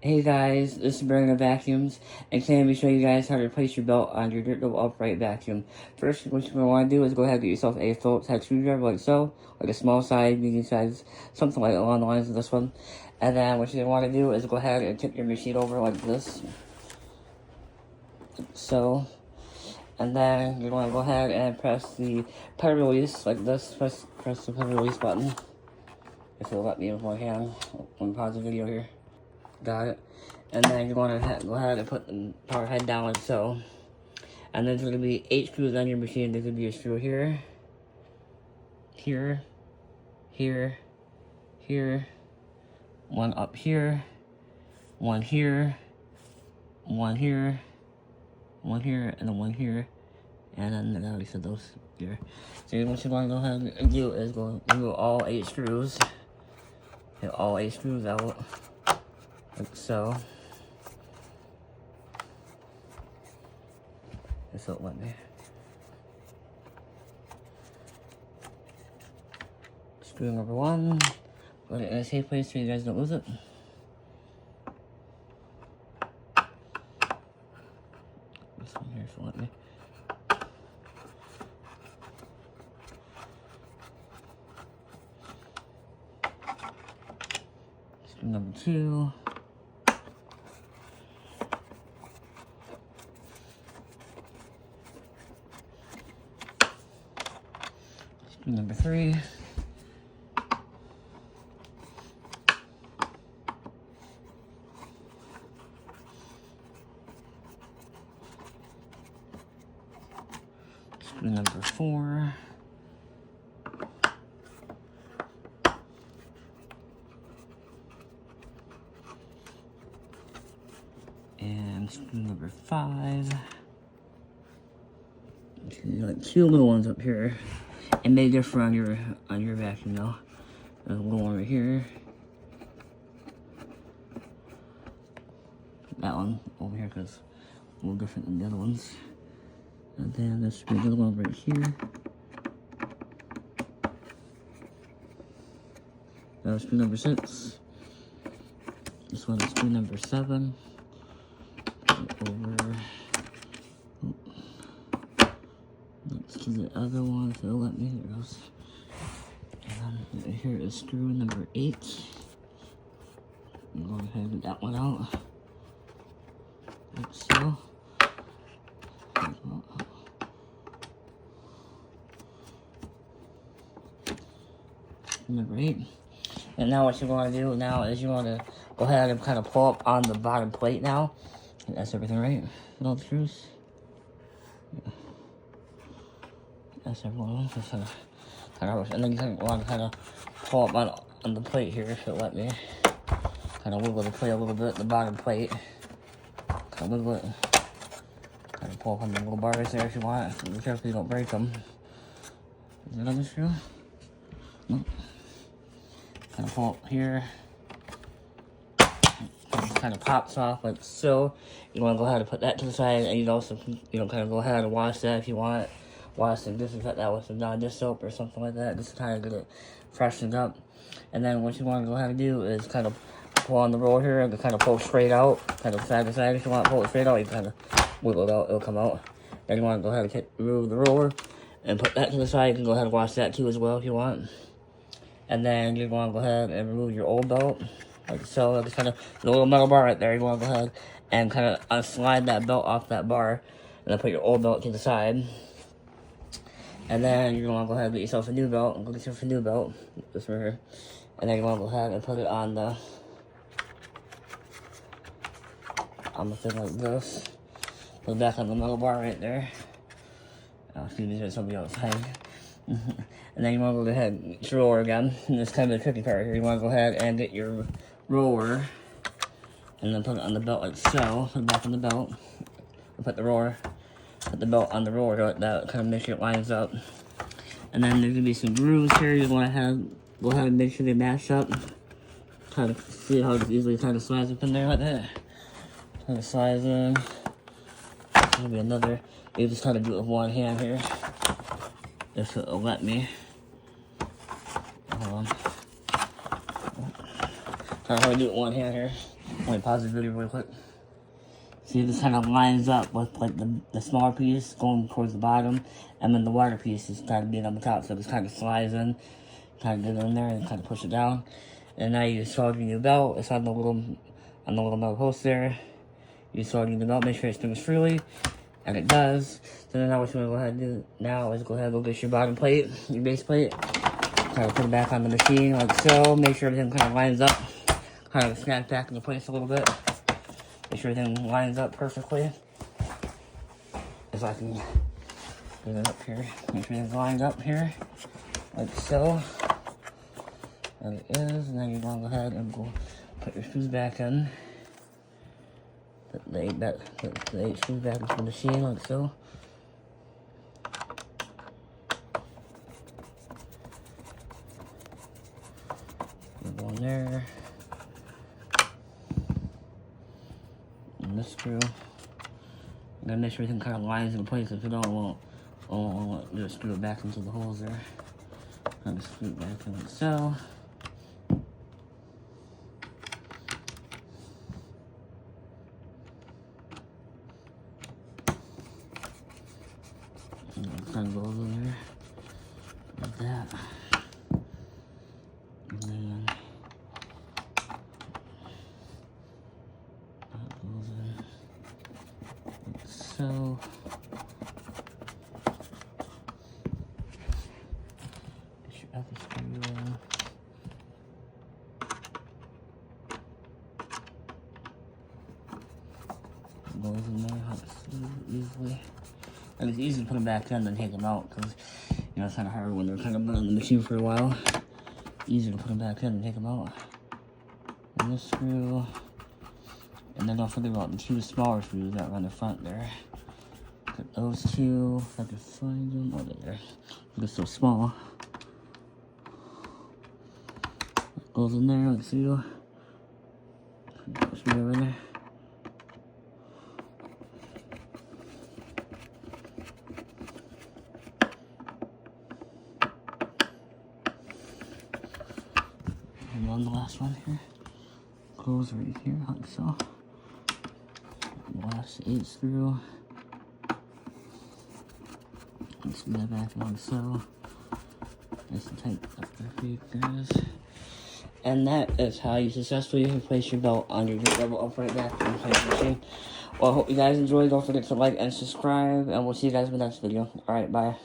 Hey guys, this is Burner Vacuums, and today I'm going to show you guys how to replace your belt on your dirt double upright vacuum. First, what you're going to want to do is go ahead and get yourself a Phillips head screwdriver like so, like a small size, medium size, something like along the lines of this one. And then what you're going to want to do is go ahead and tip your machine over like this, so. And then you're going to go ahead and press the pedal release like this, press the pedal release button, if it'll let me with one hand. I'm pause the video here. Got it. And then you're going to go ahead and put the power head down like so. And there's going to be 8 screws on your machine. There's going to be a screw here, here, here, here, one up here, one here, one here, one here, and then one here. And then I already said those here. So what you're going to go ahead and do is go remove all 8 screws. Get all 8 screws out. Like so. This will let me. Screw number 1. Put it in a safe place so you guys don't lose it. This one here should let me. Screw number 2. Number 3. Screw number 4. And screw number 5. Okay, like 2 little ones up here. It may differ on your vacuum though. There's a little one right here. That one over here because a little different than the other ones. And then there's a little one right here. That was screw number 6. This one is screw number 7. Over. Next to the other one, so let me, there goes. And then here is screw number 8. I'm going ahead and get that one out. Like so. Number 8. And now what you're going to do now is you want to go ahead and kind of pull up on the bottom plate now. That's everything right? With all the screws? Yeah. That's everyone. Just kind of, and then you want to kind of pull up on the plate here if it'll let me. Kind of wiggle the plate a little bit, the bottom plate. Kind of wiggle it. Kind of pull up on the little bars there if you want. Be careful you don't break them. Is it on the screw? Nope. Kind of pull up here. It kind of pops off like so. You want to go ahead and put that to the side, and you also, kind of go ahead and wash that if you want. Wash and disinfect that with some non-dish soap or something like that, just to kind of get it freshened up. And then what you want to go ahead and do is kind of pull on the roller here and kind of pull straight out, kind of side to side. If you want to pull it straight out, you kind of wiggle it out, it'll come out. Then you want to go ahead and remove the roller and put that to the side. You can go ahead and wash that too as well if you want. And then you want to go ahead and remove your old belt, like so. Just kind of the little metal bar right there. You want to go ahead and kind of unslide that belt off that bar, and then put your old belt to the side. And then you're going to go ahead and get yourself a new belt. Go get yourself a new belt. This right here. And then you're going to go ahead and put it on the thing like this. Put it back on the metal bar right there. Excuse me, there's somebody outside. And then you want to go ahead and get your roller again. And this is kind of the tricky part here. You want to go ahead and get your roller. And then put it on the belt like so. Put it back on the belt. And put the roller. Put the belt on the roller like that, kind of make sure it lines up. And then there's gonna be some grooves here. You want to go ahead and make sure they match up. Kind of see how it easily kind of slides up in there like that. Kind of slides in. Maybe another. You just kind of do it with one hand here. If it'll let me. Hold on. Try to do it with one hand here. Let me pause the video real quick. See, this kind of lines up with like the smaller piece going towards the bottom, and then the wider piece is kind of being on the top, so this kind of slides in, kind of get in there and kind of push it down. And now you solder your belt. It's on the little metal post there. You solder the belt, make sure it spins freely, and it does. So then now what you want to go ahead and do now is go ahead and go get your bottom plate, your base plate, kind of put it back on the machine like so. Make sure everything kind of lines up, kind of snap back into place a little bit. Make sure everything lines up perfectly. If I can get it up here. Make sure everything's lined up here. Like so. And it is. And then you're going to go ahead and go put your screws back in. Put the 8 screws back into the machine like so. Go in there. This screw. I'm gonna make sure everything kind of lines in place. If it don't, won't just screw it back into the holes there. Kind of screw it back in like so. And it kind of goes in there like that. And then that goes in. So, get your other screw in. It goes in there easily. And it's easy to put them back in than take them out because, you know, it's kind of hard when they're kind of been on the machine for a while. Easier to put them back in and take them out. And this screw. And then don't forget about the 2 smaller screws that are on the front there. Got those 2, if I can find them. Oh, there. They're so small. It goes in there, like so. Screw in there. And on the last one here. Goes right here, like so. Last 8 screw. And screw that back like so. Nice and tight up there for you guys. And that is how you successfully replace your belt on your double upright back in the place machine. Well, I hope you guys enjoyed. Don't forget to like and subscribe, and we'll see you guys in the next video. Alright, bye.